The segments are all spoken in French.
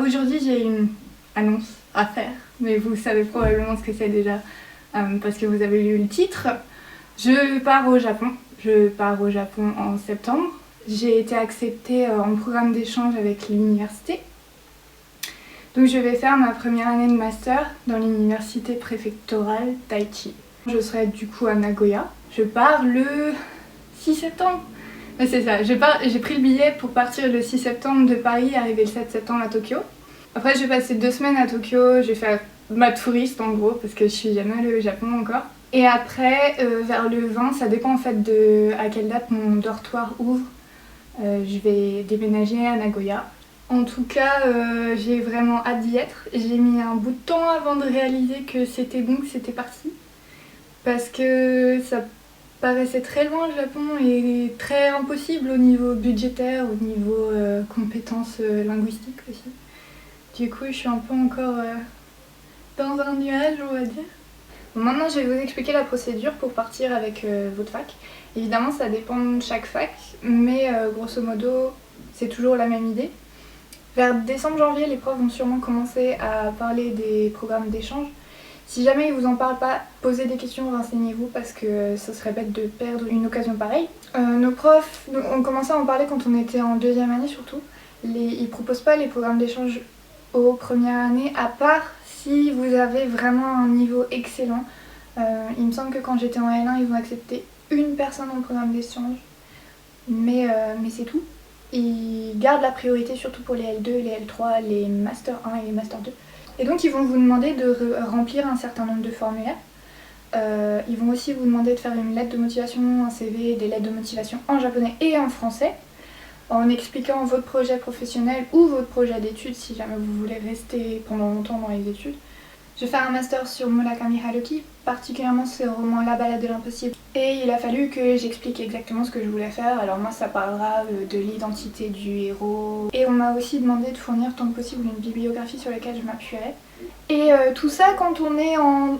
Alors aujourd'hui j'ai une annonce à faire, mais vous savez probablement ce que c'est déjà parce que vous avez lu le titre. Je pars au Japon. Je pars au Japon en septembre. J'ai été acceptée en programme d'échange avec l'université. Donc je vais faire ma première année de master dans l'université préfectorale d'Aichi. Je serai du coup à Nagoya. Je pars le 6 septembre. Mais c'est ça, j'ai pris le billet pour partir le 6 septembre de Paris, arriver le 7 septembre à Tokyo. Après je vais passer 2 semaines à Tokyo, je vais faire ma touriste en gros parce que je suis jamais allée au Japon encore. Et après vers le 20, ça dépend en fait de à quelle date mon dortoir ouvre. Je vais déménager à Nagoya. En tout cas, j'ai vraiment hâte d'y être. J'ai mis un bout de temps avant de réaliser que c'était bon, que c'était parti. Parce que ça paraissait très loin le Japon et très impossible au niveau budgétaire, au niveau compétences linguistiques aussi. Du coup, je suis un peu encore dans un nuage, on va dire. Bon, maintenant, je vais vous expliquer la procédure pour partir avec votre fac. Évidemment, ça dépend de chaque fac, mais grosso modo, c'est toujours la même idée. Vers décembre-janvier, les profs vont sûrement commencer à parler des programmes d'échange. Si jamais ils vous en parlent pas, posez des questions, renseignez-vous parce que ce serait bête de perdre une occasion pareille. Nos profs ont commencé à en parler quand on était en deuxième année surtout. Ils proposent pas les programmes d'échange aux premières années, à part si vous avez vraiment un niveau excellent. Il me semble que quand j'étais en L1, ils ont accepté une personne en programme d'échange, mais c'est tout. Ils gardent la priorité surtout pour les L2, les L3, les Master 1 et les Master 2. Et donc ils vont vous demander de remplir un certain nombre de formulaires. Ils vont aussi vous demander de faire une lettre de motivation, un CV, des lettres de motivation en japonais et en français, en expliquant votre projet professionnel ou votre projet d'études si jamais vous voulez rester pendant longtemps dans les études. Je vais faire un master sur Murakami Haruki, particulièrement ce roman La balade de l'impossible. Et il a fallu que j'explique exactement ce que je voulais faire. Alors moi ça parlera de l'identité du héros. Et on m'a aussi demandé de fournir tant que possible une bibliographie sur laquelle je m'appuierai. Et tout ça quand on est en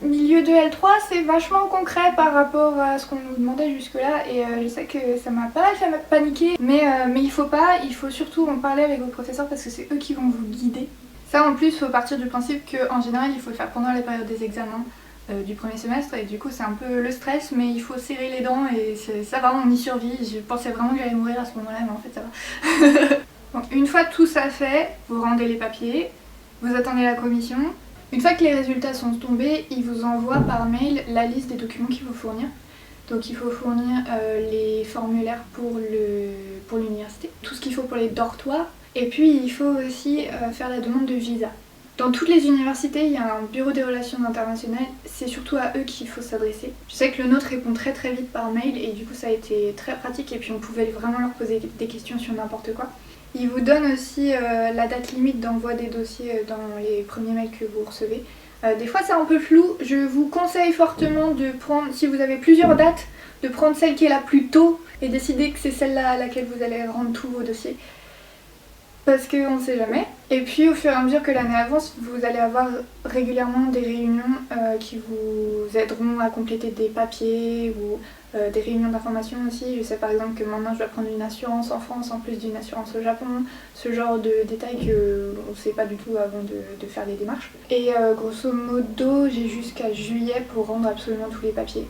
milieu de L3, c'est vachement concret par rapport à ce qu'on nous demandait jusque là. Et je sais que ça m'a pas mal fait paniquer. Mais il faut surtout en parler avec vos professeurs parce que c'est eux qui vont vous guider. Ça en plus, il faut partir du principe qu'en général, il faut le faire pendant les périodes des examens du premier semestre et du coup c'est un peu le stress, mais il faut serrer les dents et ça va, on y survit. Je pensais vraiment que j'allais mourir à ce moment-là, mais en fait ça va. Bon, une fois tout ça fait, vous rendez les papiers, vous attendez la commission. Une fois que les résultats sont tombés, ils vous envoient par mail la liste des documents qu'il faut fournir. Donc il faut fournir les formulaires pour l'université, tout ce qu'il faut pour les dortoirs. Et puis il faut aussi faire la demande de visa. Dans toutes les universités, il y a un bureau des relations internationales, c'est surtout à eux qu'il faut s'adresser. Je sais que le nôtre répond très vite par mail et du coup ça a été très pratique et puis on pouvait vraiment leur poser des questions sur n'importe quoi. Ils vous donnent aussi la date limite d'envoi des dossiers dans les premiers mails que vous recevez. Des fois c'est un peu flou, je vous conseille fortement de prendre, si vous avez plusieurs dates, de prendre celle qui est la plus tôt et décider que c'est celle-là à laquelle vous allez rendre tous vos dossiers. Parce qu'on ne sait jamais. Et puis au fur et à mesure que l'année avance, vous allez avoir régulièrement des réunions qui vous aideront à compléter des papiers ou des réunions d'information aussi. Je sais par exemple que maintenant je dois prendre une assurance en France en plus d'une assurance au Japon. Ce genre de détails qu'on ne sait pas du tout avant de faire les démarches. Et grosso modo, j'ai jusqu'à juillet pour rendre absolument tous les papiers.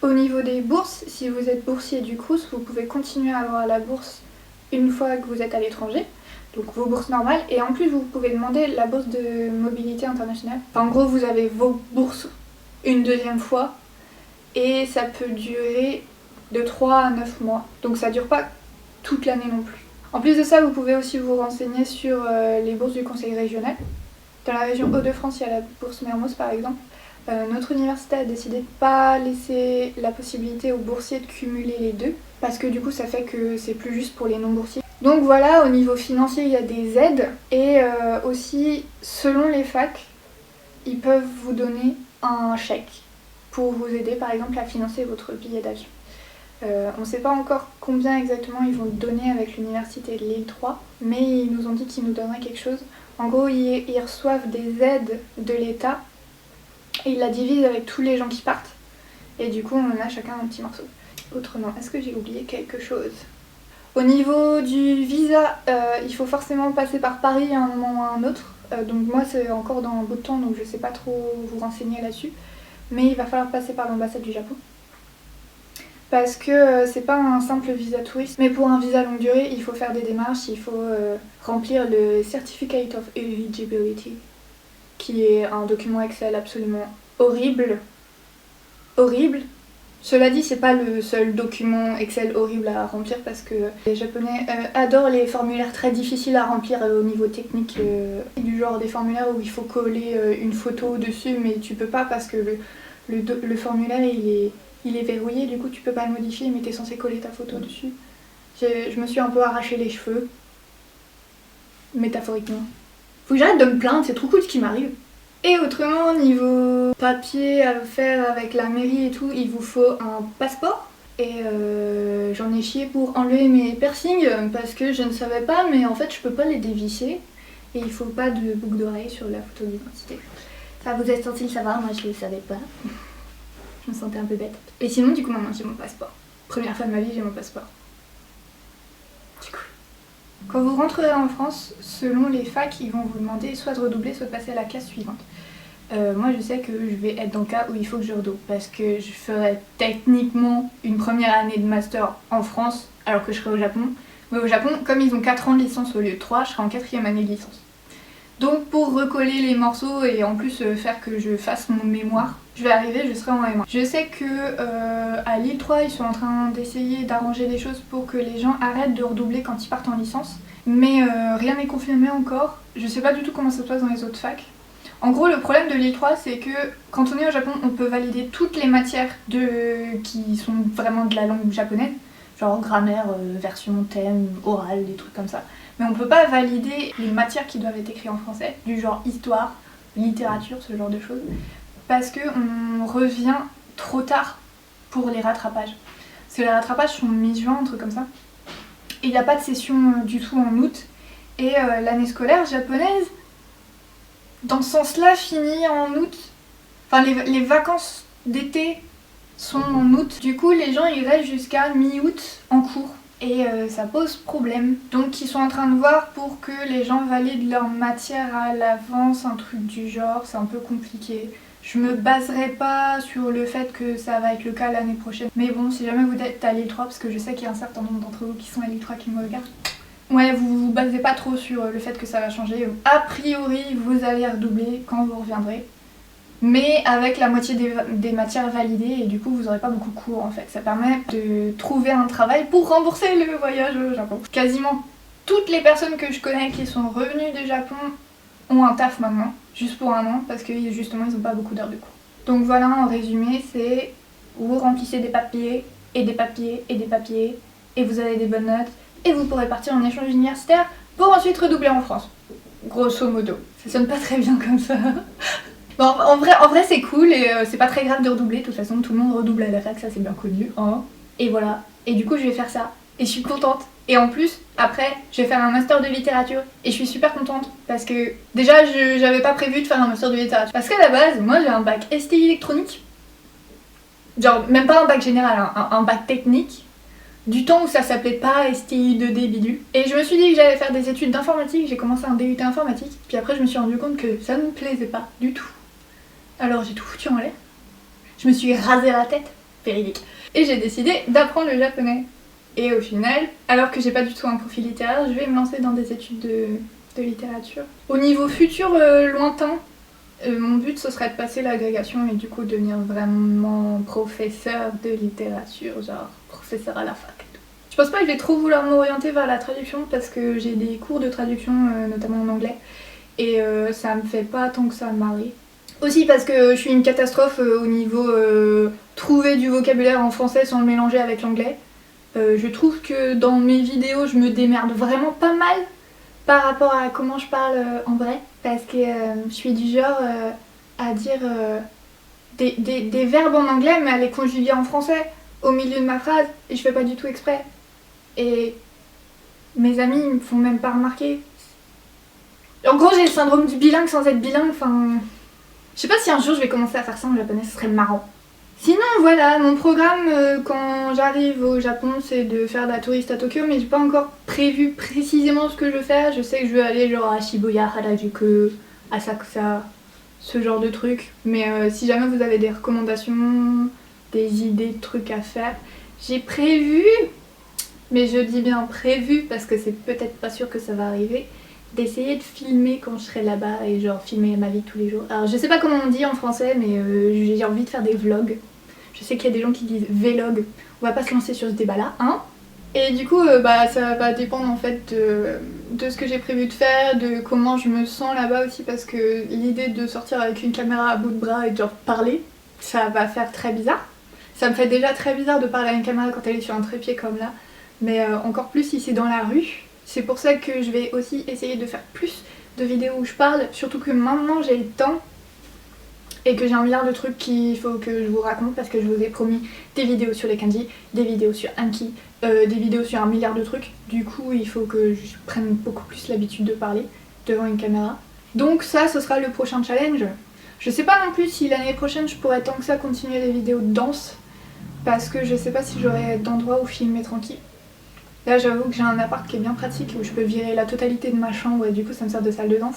Au niveau des bourses, si vous êtes boursier du Crous, vous pouvez continuer à avoir la bourse une fois que vous êtes à l'étranger. Donc vos bourses normales, et en plus vous pouvez demander la bourse de mobilité internationale. Enfin, en gros vous avez vos bourses une deuxième fois et ça peut durer de 3 à 9 mois. Donc ça dure pas toute l'année non plus. En plus de ça, vous pouvez aussi vous renseigner sur les bourses du conseil régional. Dans la région Hauts-de-France, il y a la bourse Mermoz par exemple. Notre université a décidé de ne pas laisser la possibilité aux boursiers de cumuler les deux parce que du coup ça fait que c'est plus juste pour les non-boursiers. Donc voilà, au niveau financier il y a des aides et aussi selon les facs, ils peuvent vous donner un chèque pour vous aider par exemple à financer votre billet d'avion. On ne sait pas encore combien exactement ils vont donner avec l'université de Lille 3, mais ils nous ont dit qu'ils nous donneraient quelque chose. En gros, ils reçoivent des aides de l'État et ils la divisent avec tous les gens qui partent. Et du coup, on en a chacun un petit morceau. Autrement, est-ce que j'ai oublié quelque chose ? Au niveau du visa, il faut forcément passer par Paris à un moment ou à un autre. Donc moi c'est encore dans un bout de temps, donc je sais pas trop vous renseigner là-dessus. Mais il va falloir passer par l'ambassade du Japon. Parce que c'est pas un simple visa touriste, mais pour un visa longue durée, il faut faire des démarches, il faut remplir le Certificate of Eligibility, qui est un document Excel absolument horrible. Horrible. Cela dit, c'est pas le seul document Excel horrible à remplir parce que les Japonais adorent les formulaires très difficiles à remplir au niveau technique. Du genre des formulaires où il faut coller une photo dessus, mais tu peux pas parce que le formulaire il est verrouillé, du coup tu peux pas le modifier, mais t'es censé coller ta photo dessus. Je me suis un peu arraché les cheveux, métaphoriquement. Faut que j'arrête de me plaindre, c'est trop cool ce qui m'arrive. Et autrement, niveau papier à faire avec la mairie et tout, il vous faut un passeport. Et j'en ai chié pour enlever mes piercings parce que je ne savais pas, mais en fait je peux pas les dévisser. Et il faut pas de boucle d'oreille sur la photo d'identité. Ça vous êtes censé le savoir, moi je le savais pas. Je me sentais un peu bête. Et sinon, du coup, maintenant j'ai mon passeport. Première fois de ma vie, j'ai mon passeport. Du coup. Quand vous rentrerez en France, selon les facs, ils vont vous demander soit de redoubler, soit de passer à la classe suivante. Moi, je sais que je vais être dans le cas où il faut que je redouble. Parce que je ferai techniquement une première année de master en France, alors que je serai au Japon. Mais au Japon, comme ils ont 4 ans de licence au lieu de 3, je serai en 4e année de licence. Donc pour recoller les morceaux et en plus faire que je fasse mon mémoire, je vais arriver, je serai en M1. Je sais que à Lille 3, ils sont en train d'essayer d'arranger des choses pour que les gens arrêtent de redoubler quand ils partent en licence. Mais rien n'est confirmé encore. Je sais pas du tout comment ça se passe dans les autres facs. En gros, le problème de Lille 3, c'est que quand on est au Japon, on peut valider toutes les matières qui sont vraiment de la langue japonaise. Genre grammaire, version, thème, oral, des trucs comme ça. Mais on peut pas valider les matières qui doivent être écrites en français, du genre histoire, littérature, ce genre de choses, parce qu'on revient trop tard pour les rattrapages. Parce que les rattrapages sont mi-juin, un truc comme ça. Et il n'y a pas de session du tout en août. Et l'année scolaire japonaise, dans ce sens-là, finit en août. Enfin, les vacances d'été sont en août. Du coup, les gens ils restent jusqu'à mi-août en cours. Et ça pose problème. Donc ils sont en train de voir pour que les gens valident leur matière à l'avance, un truc du genre, c'est un peu compliqué. Je me baserai pas sur le fait que ça va être le cas l'année prochaine. Mais bon, si jamais vous êtes à Lille 3, parce que je sais qu'il y a un certain nombre d'entre vous qui sont à Lille 3 qui me regardent, ouais, vous vous basez pas trop sur le fait que ça va changer. A priori, vous allez redoubler quand vous reviendrez. Mais avec la moitié des matières validées et du coup vous n'aurez pas beaucoup de cours en fait. Ça permet de trouver un travail pour rembourser le voyage au Japon. Quasiment toutes les personnes que je connais qui sont revenues du Japon ont un taf maintenant, juste pour un an, parce que justement ils n'ont pas beaucoup d'heures de cours. Donc voilà, en résumé, c'est vous remplissez des papiers, et des papiers, et des papiers, et vous avez des bonnes notes, et vous pourrez partir en échange universitaire pour ensuite redoubler en France. Grosso modo. Ça sonne pas très bien comme ça. Bon, en vrai c'est cool et c'est pas très grave de redoubler, de toute façon tout le monde redouble à la fac, ça c'est bien connu. Hein. Et voilà, et du coup je vais faire ça, et je suis contente. Et en plus, après, je vais faire un master de littérature, et je suis super contente, parce que déjà j'avais pas prévu de faire un master de littérature. Parce qu'à la base, moi j'ai un bac STI électronique, genre même pas un bac général, hein, un bac technique, du temps où ça s'appelait pas STI 2D bidule. Et je me suis dit que j'allais faire des études d'informatique, j'ai commencé un DUT informatique, puis après je me suis rendu compte que ça ne me plaisait pas du tout. Alors j'ai tout foutu en l'air, je me suis rasé la tête, véridique, et j'ai décidé d'apprendre le japonais. Et au final, alors que j'ai pas du tout un profil littéraire, je vais me lancer dans des études de littérature. Au niveau futur lointain, mon but ce serait de passer l'agrégation et du coup devenir vraiment professeur de littérature, genre professeur à la fac. Je pense pas que je vais trop vouloir m'orienter vers la traduction parce que j'ai des cours de traduction, notamment en anglais, et ça me fait pas tant que ça marrer. Aussi parce que je suis une catastrophe au niveau trouver du vocabulaire en français sans le mélanger avec l'anglais. Je trouve que dans mes vidéos je me démerde vraiment pas mal par rapport à comment je parle en vrai. Parce que je suis du genre à dire des verbes en anglais mais à les conjuguer en français au milieu de ma phrase et je fais pas du tout exprès. Et mes amis me font même pas remarquer. En gros j'ai le syndrome du bilingue sans être bilingue, enfin... Je sais pas si un jour je vais commencer à faire ça en japonais, ce serait marrant. Sinon voilà, mon programme quand j'arrive au Japon c'est de faire de la touriste à Tokyo, mais j'ai pas encore prévu précisément ce que je veux faire. Je sais que je veux aller genre à Shibuya, Harajuku, Asakusa, ce genre de trucs. Mais si jamais vous avez des recommandations, des idées de trucs à faire, j'ai prévu, mais je dis bien prévu parce que c'est peut-être pas sûr que ça va arriver, d'essayer de filmer quand je serai là-bas et genre filmer ma vie tous les jours. Alors je sais pas comment on dit en français, mais j'ai envie de faire des vlogs. Je sais qu'il y a des gens qui disent vlog. On va pas se lancer sur ce débat-là, hein. Et du coup, bah, ça va dépendre en fait de ce que j'ai prévu de faire, de comment je me sens là-bas aussi, parce que l'idée de sortir avec une caméra à bout de bras et de genre parler, ça va faire très bizarre. Ça me fait déjà très bizarre de parler à une caméra quand elle est sur un trépied comme là, mais encore plus si c'est dans la rue. C'est pour ça que je vais aussi essayer de faire plus de vidéos où je parle, surtout que maintenant j'ai le temps et que j'ai un milliard de trucs qu'il faut que je vous raconte parce que je vous ai promis des vidéos sur les kanji, des vidéos sur Anki, des vidéos sur un milliard de trucs. Du coup il faut que je prenne beaucoup plus l'habitude de parler devant une caméra. Donc ça, ce sera le prochain challenge. Je sais pas non plus si l'année prochaine je pourrais tant que ça continuer les vidéos de danse, parce que je sais pas si j'aurai d'endroit où filmer tranquille. Là j'avoue que j'ai un appart qui est bien pratique où je peux virer la totalité de ma chambre et du coup ça me sert de salle de danse.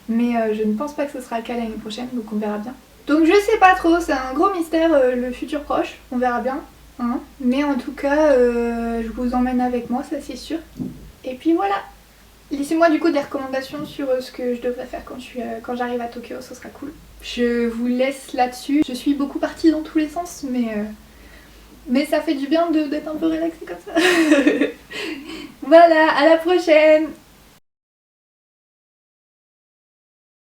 Mais je ne pense pas que ce sera le cas l'année prochaine, donc on verra bien. Donc je sais pas trop, c'est un gros mystère le futur proche, on verra bien. Hein. Mais en tout cas, je vous emmène avec moi, ça c'est sûr. Et puis voilà. Laissez-moi du coup des recommandations sur ce que je devrais faire quand j'arrive à Tokyo, ce sera cool. Je vous laisse là-dessus. Je suis beaucoup partie dans tous les sens, mais ça fait du bien d'être un peu relaxée comme ça. Voilà, à la prochaine!